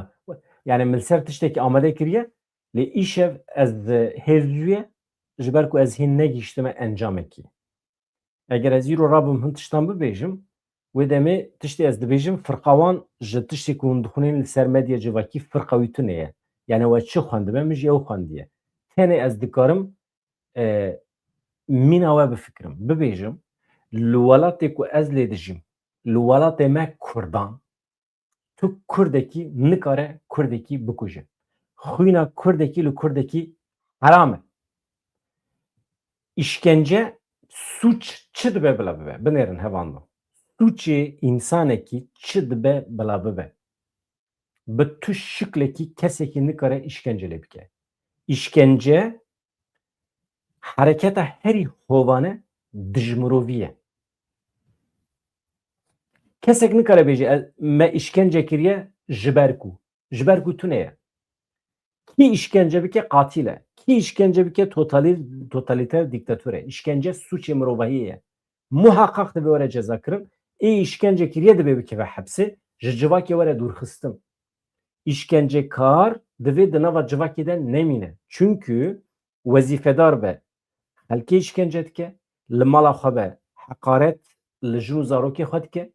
yani min ser tiştekî amade kiriye lê îşev ez hêzûye ji ber ku ez hîn negîştime encamekî eger ez îro rabim hin tiştan bibêjim wê demê tiştê ez dibêjim firqawan ji tiştê ku hûn dixwînin li ser medya civakî firqewîtine ye yani we çi xwendibe min jî ew xwendiye tenê ez dikarim mîna we bifikirim bibêjim li welatê ku ez lê dijîm li welatê me Kurdan tu Kurdekî nikare Kurdekî bikuje xwîna Kurdekî li Kurdekî heram e işkence suç çi dibe bila bibe binêrin hevan min suçê însanekî çi dibe bila bibe bi tu şiklekî kesekî nikare işkence lê bike işkence hereketa herî hovane dijmirovî ye kesek nikare bêje me işkence kiriye ji ber ku tu ne ye kî işkence bike qatil e kî işkence bike totaliter dîktatör e işkence suçê mirovahiyê ye muhaqqaq dibe were ceza kirin ê işkence kiriye dibe bikeve hepsê ji civakê were dûrxistin işkencekar divê di nava civakê de nemîne çünkü wezîfedar be helkê işkence dike li mala xwe be heqaret li jin û zarokê xwe dike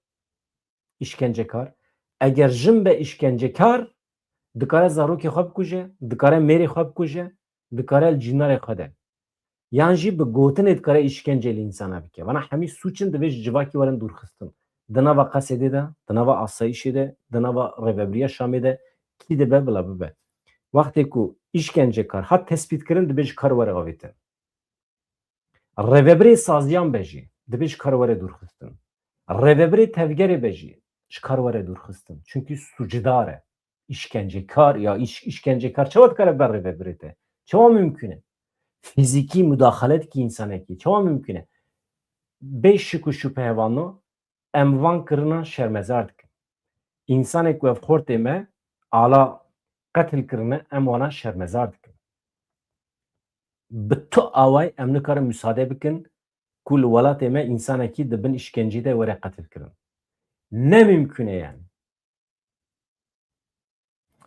işkencekar eger jin be işkencekar dikare zarokê xwe bikuje dikare mêrê xwe bikuje dikare li cînarê xwe de yan jî bi gotinê dikare işkence li însana bike wana hemî sûçin divê ji civakê werin dûrxistin di nava qesedê de di nava asayişê de di nava rêveberiya Şamê de kî dibe bila bibe wextê ku işkencekar hat tespîtkirin dibe ji kar were avêtin rêveberê saziyan be jî dibe ji kar were dûrxistin rêveberê tevgerê be jî ji kar were dûrxistin çünkü sucidar e işkencekar ya işkencekar çawa dikare ber rêveberê te çawa mümkün e fîzîkî müdaxalet ki însanekî çawa mümkün e bê şik û şûpe hevano em van kirinan şermezar dikin însanek ku ev xortê me ala qetil kirine em wana şermezar dikin bi tu away em nikarin müsaade bikin ku li welatê me însanekî di bin işkencî de were qetil kirin ne mümkün e yani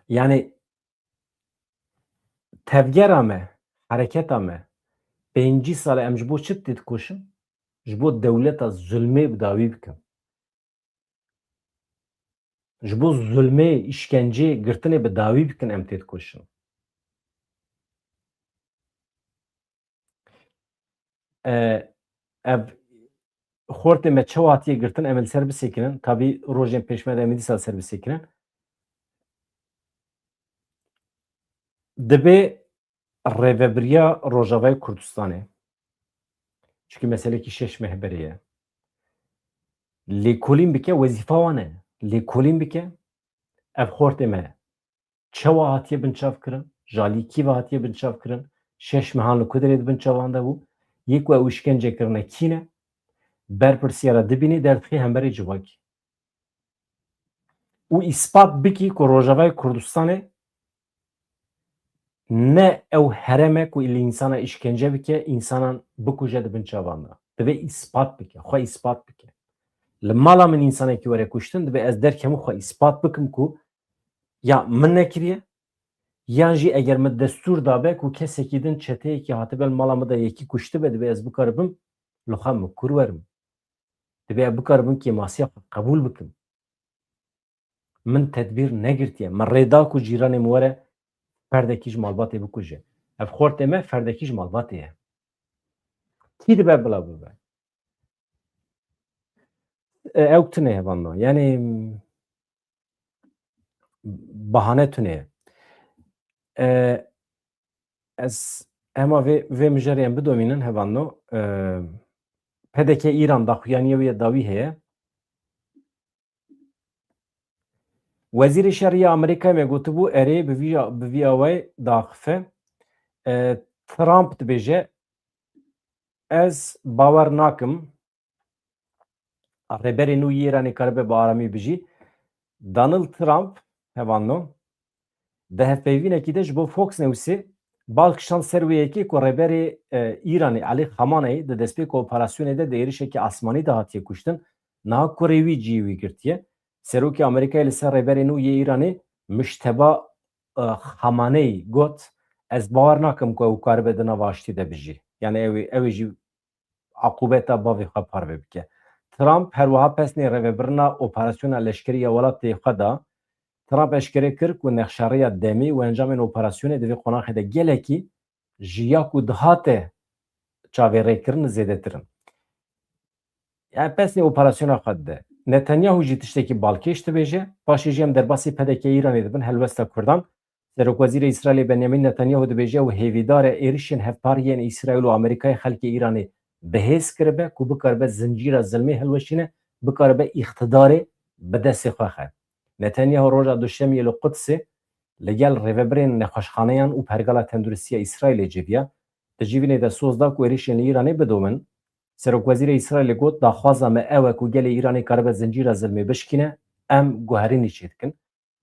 yani tevgera me hereketa me pêncî sal em ji bo çi tê dikoşin ji bo dewleta zulmê bi dawî bikin ji bo zulmê îşkencê girtinê bi dawî bikin em tê dikoşin ev xortê me çawa hatiye girtin em li ser bisekinin tabî rojên pêşme de em ê dîsa ser bisekinin dibe rêveberiya Rojavayê Kurdistanê çünkü meselekî şeş mehberê ye lêkolîn bike wezîfa wan e lêkolîn bike ev xortê me çawa hatiye binçav kirin jalî kî ve hatiye binçav kirin 6 mehan li Kudrê dibin çavanda bû. Yek we ew işkence kirine kîne berpirsiyara dibînî derdixî hemberî civakî. û îspat bikî ku Rojavayê Kurdistanê ne ew hereme ku li însana işkence bike, însanan bikuje dibin çavanda. Dibe îspat bike, xwe îspat bike. Li mala min însanekî were kuştin dibe ez derkemû xwe îspat bikim ku ya min nekiriye yan jî eger min destûr dabe ku kesekî din çeteyekî hatibe li mala min de yekî kuştibe dibe ez bikaribim li xwe min kur werim. Dibe bikaribim kêmasiya xwe qebûl bikim. Min tedbîr negirtiye. Min rêda ku cîranê min were ferdekî ji malbatê bikuje. Ev xortê me ferdekî ji malbatê ye. Kî dibe bila bibe? Ew tune hevanda. Yani bahane tune. Ez hema vê mijarê em bidomînin hevando. Pedeke İran daxuyaniye wê dawî heye. Wezîrê Şerriya Amerîkayê me gotibû erê bi vî awayê daxife. Trump dibêje ez bawer nakim rêberê nû yê Îranê karibe bi aramî bijî. Donald Trump hevando di hevpeyvînekî de ji bo Fox Newsê balkişan ser wê yekê ku rêberê Îranê Alî Xamaneyî di destpêka operasyonê de di êrişekî asmanî de hatiye kuştin. Niha kurê wî ciyê wî girtiye. Serokê Amerîkayê li ser rêberê nû yê Îranê Mişteba Xamaneyî got ez bawer nakim ku ew karibe di nava aştî de bijî. Yani ew ê jî aqubeta bavê xwe parve bike. Trump her wiha pesnê rêvebirina operasyona leşkerî ya welatê xwe da Trump eşkere kir ku nexşariya demê û encamên operasyonê di vê qonaxê de gelekî ji ya ku dihate çavêrêkirin zêdetir in. Yani pesnê operasyona xwe dide. Netanyahu jî tiştekî balkêş dibêje. Paşê jî em derbasî pedeke Îranê dibin helwesta Kurdan. Serokwezîrê İsraîlê Benyamin Netanyahu dibêje ew hêvîdar e êrişên hevpariyên İsraîl û Amerîkayê xelkê Îranê bihêz kiribe ku bikaribe zincîra zilmê hilweşîne, bikaribe îxtidarê bi destê xwe xe. Netanyahu roja duşemiyê li Qudsê li gel rêvebirên nexweşxaneyan û pergala tendurustiya İsraîlê civiya. Di civînê de soz da ku êrişên li Îranê bidomin. Serokwezîrê İsraîlê got daxwaza me ew e ku gelê Îranê karibe zincîra zilmê bişkîne, em guherînî çê dikin.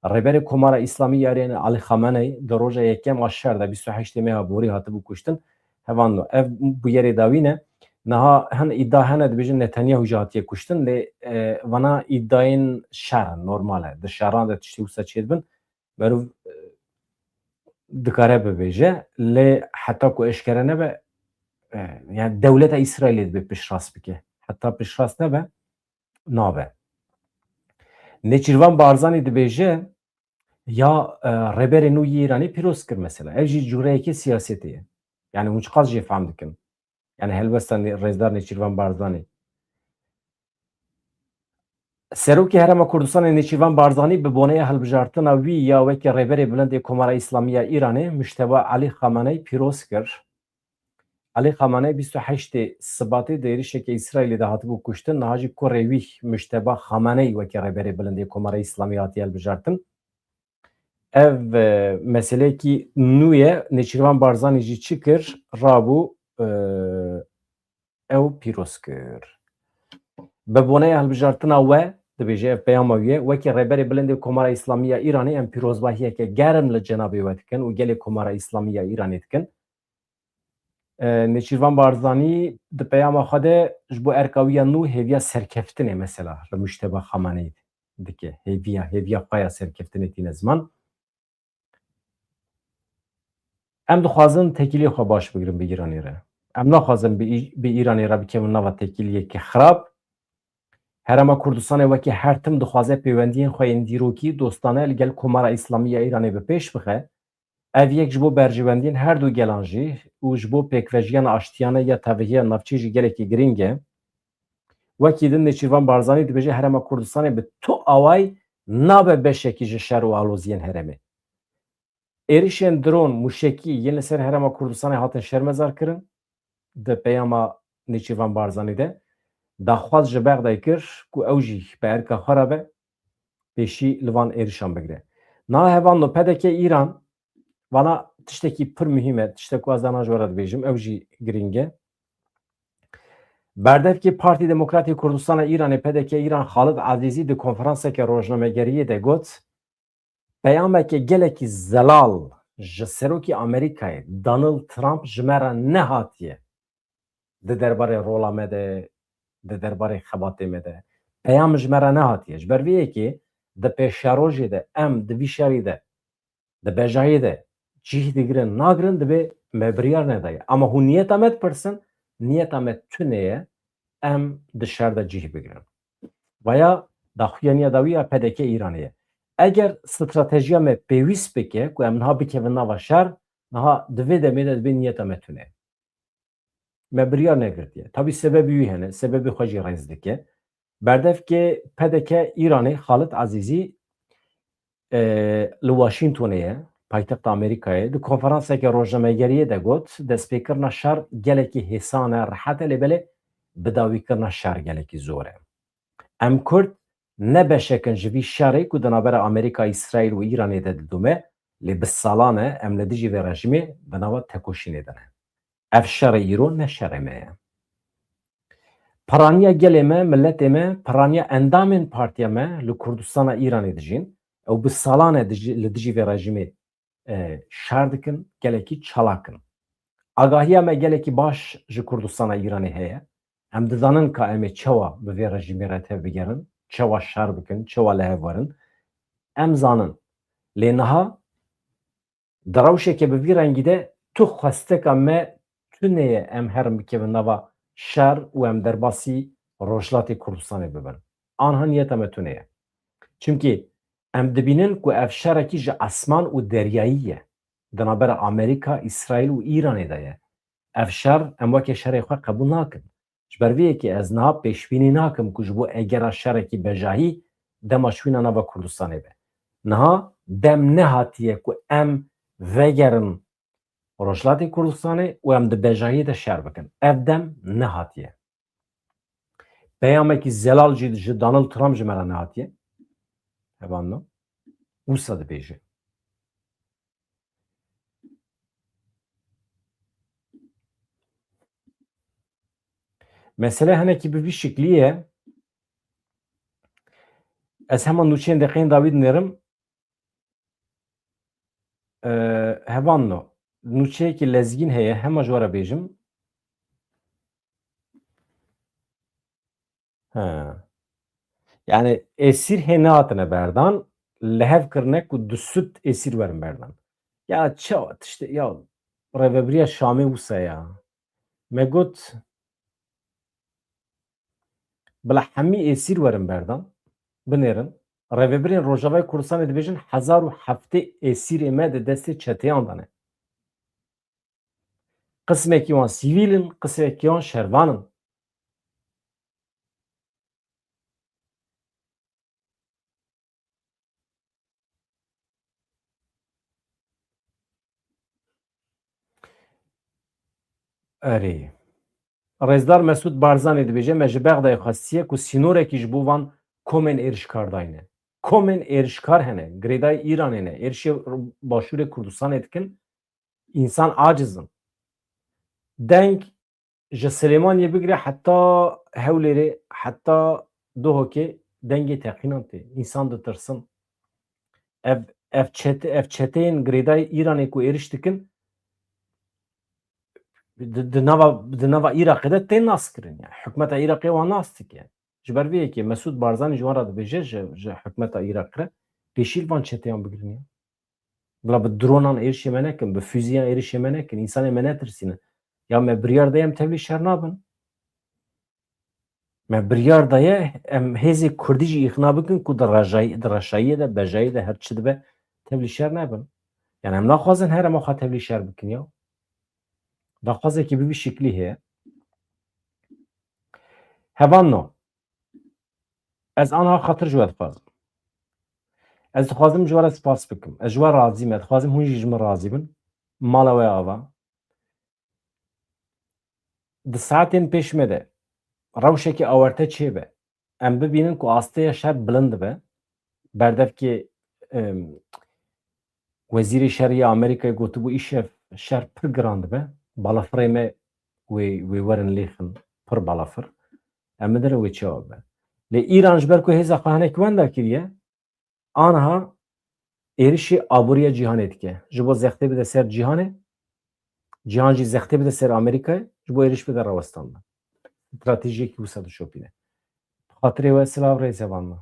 Rêberê Komara İslamî ya Îranê Alî Xameneyî di roja yekem a şer de 28 meha borî hatibû kuştin. Hevando ev bu yerê dawî ne. Niha hin îddia hene dibêjin Netanyahu jî hatiye kuştin lê vana îddayên şer normal e. Di şeran de tiştî wisa çê dibin. Merov dikare bibêje lê heta ku eşkere nebe yani dewleta İsraîlê dibe piştrast bike. Heta piştrast nebe nabe. Nêçîrvan Barzanî dibêje ya rêberê nû yê Îranê pîroz kir mesela. Ev jî cûreyekî siyasetê ye. Yani hûn çiqas jê fehm dikin. Yani helbesta rêzdar Nêçîrvan Barzanî. Serokê Herêma Kurdistanê Nêçîrvan Barzanî bi boneya hilbijartina wî ya wekî rêberê bilendê Komara İslamî ya Îranê Mişteba Alî Xameneyî pîroz kir. Alî Xameneyî 28 Sibatê di êrişekê İsraîlê de hatibû kuştin. Niha jî kurê wî Mişteba Xameneyî wekî rêberê bilendê Komara İslamî hatiye hilbijartin. Ev meselekî nû ye. Nêçîrvan Barzanî jî çi kir? Rabû ew pîroz kir. Bi boneya hilbijartina we dibêje ev peyama wî ye wekî rêberê bilendê Komara İslamî ya Îranê em pîrozbahiyeke germ li cenabê we dikin û gelê Komara İslamî ya Îranê dikin. Nêçîrvan Barzanî di peyama xwe de ji bo erka wî ya nû hêviya serkeftinê mesela li Mişteba Xameneyî dike. Hêviya xwe ya serkeftinê tîne ziman. Em dixwazin tekiliyê xwe baş bigirin bi Îranê re. Em naxwazin bi Îranê re bikevin nava tekiliyekî xirab. Herêma Kurdistanê wekî her tim dixwaze peywendiyên xwe yên dîrokî dostane li gel Komara İslamî ya Îranê bi pêş bixe. Ev yek ji bo berjivendiyên her du gelan jî û ji bo pêkvejiyana aştiyane ya tevihiya navçî jî gelekî giring e. Wekî din Nêçîrvan Barzanî dibêje Herêma Kurdistanê bi tu away nabe beşekî ji şer û aloziyên herêmê. Êrişên dron mûşekî yên li ser Herêma Kurdistanê hatin şermezar kirin. Di peyama Nêçîrvan Barzanî de daxwaz ji Bexdayê kir ku ew jî bi erka xwe re be pêşî li van êrişan bigire. Niha hevando pedeke İran vana tiştekî pir mühim e, tiştek ku ez dana ji we re dibêjim, ew jî giring e. Berdevkê Partî Demokratîk Kurdistana Îranê PDK Îran Xalid Ezîzî di konferanseke rojnamegeriyê de got, peyameke gelekî zelal ji Serokê Amerîkayê Donald Trump ji me re nehatiye di derbarê rola me de, di derbarê xebatê me de. Peyam ji me re nehatiye. Ji ber vê yekê di pêşerojê de em di vî şerî de di bejayê de cih digirin nagirin dibe me biryar nedaye. Ama hûn niyeta me dipirsin, niyeta me tune ye em di şer de cih bigirin. Vaya daxuyaniya da wî ya PDK Îranê ye. Eger stratejiya me pêwîst bike ku em niha bikevin nava şer, niha di vê demê de dibe niyeta me tune ye. Me biryar negirtiye. Tabii sebebî wî hene, sebebî xwe jî rêz dike. Berdevkê PDK Îranê Xalid Ezîzî li Washingtonê ye, paytexta Amerîkayê, di konferanseke rojnamegeriyê de got, destpêkirina şer gelekî hêsan e, rihet e, lêbelê bidawîkirina şer gelekî zor e. Em Kurd ne beşekin ji vî şerê ku di navbera Amerîka, İsraîl û Îranê de didome, lê bi salan e em li dijî vê rejimê bi nava tekoşînê de ne. Ev şerê îro ne şerê me ye. Piraniya gelê me, milletê me, piraniya endamên partiya me li Kurdistana Îranê dijîn, ew bi salan e li dijî vê rejimê şer dikin, gelekî çalakin. Agahiya me gelekî baş ji Kurdistana Îranê heye. Em dizanin ka em ê çawa bi vê rejimê re tev bigerin, çawa şer bikin, çawa li hev werin. Em zanin. Lê niha di rewşeke bi vî rengî de tu xwesteka me tune ye em herin bikevin nava şer û em derbasî Rojhilatê Kurdistanê bibin. Anha niyeta me tune ye. Çünkü em dibînin ku ev şerekî ji esman û deryayî ye. Di navbera Amerîka, İsraîl û Îranê de ye. Ev şer em wekî şerê xwe qebûl nakin. Ji ber vê yekê ez niha pêşbînî nakim ku ji bo egera şerekî bejahî dema şwîna nava Kurdistanê be. Niha dem nehatiye ku em vegerin Rojhilatê Kurdistanê û em di bejahiyê de şer bikin. Ev dem nehatiye. Peyamekî zelal jî ji Donald Trump ji me re nehatiye. Hevanno. Wisa dibêje. Mesele henekî bi vî şiklî ye. Ez heman nûçeyên deqeyên dawî dinêrim. Hevanno. Nûçeyekî lezgîn heye, hema ji we re bêjim. Yani esîr hê nehatine berdan, li hev kirine ku di süd esîr werin berdan. Ya çawa tiştê ya rêveberiya Şamê wisa ya. Me got bila hemî esîr werin berdan, binêrin. Rêveberên Rojavayê Kurdistanê dibêjin 1007 esîrê me di destê çeteyan de ne. Qismekî wan sîvîl in, qismekî wan şervan in. Erê. Rêzdar Mesûd Barzanî dibêje me ji Bexdayê xwestiye ku sînorekî ji bo van komên êrişkar dayîne. Komên êrişkar hene, girêdayê Îranê ne, êrişê Başûrê Kurdistanê dikin, însan aciz in. Deng ji Silêmaniyê bigire heta Hewlêrê, heta Duhokê dengê teqînan tê. Însan ditirsin. Ev çeteyên girêdayê Îranê ku êriş dikin di nava Iraqê de tên nas kirin. Yani hikûmeta Iraqê wan nas dike. Ji ber vê yekê Mesûd Barzanî ji wan re dibêje ji hikûmeta Iraq re pêşîl van çeteyan bigirin ya. Bila bi dronan êrişê me nekin, bi füziyan êrişê me nekin, însanê me netirsînin. Ya me biryar daye em tevlî şer nabin. Me biryar daye em hêzê Kurdî jî îxna bikin ku di reşayiyê de, bejayî de her çi dibe tevlî şer nebin. Yani em naxwazin her ema xwe tevlî şer bikin ya. Daxwazekî bi vî şiklî heye. Hevanno. Ez anha xatir ji we dixwazim. Ez dixwazim ji we re spas bikim. Ez ji we razî me. Dixwazim hûn jî ji min razî bin. Mala we ava. Di saetên pêş me de rewşekî awarte çêbe. Em bibînin ku asteya şer bilind dibe. Berdevkê Wezîrê Şerriya Amerîkayê gotibû îşev şer pir giran dibe. Balafirê me wê werin lêxin pir balafir. Em bidire wê çawa be. Lê İran ji ber ku hêza xwe hinek wenda kiriye, aniha êrişî aboriya cîhanê dike. Ji bo zextê bide ser cîhanê, cîhan jî zextê bide ser Amerîkayê, ji bo êriş bide Rawestan de. Stratejiyekî wisa dişopîne. Xatirê we silav rêzevan me.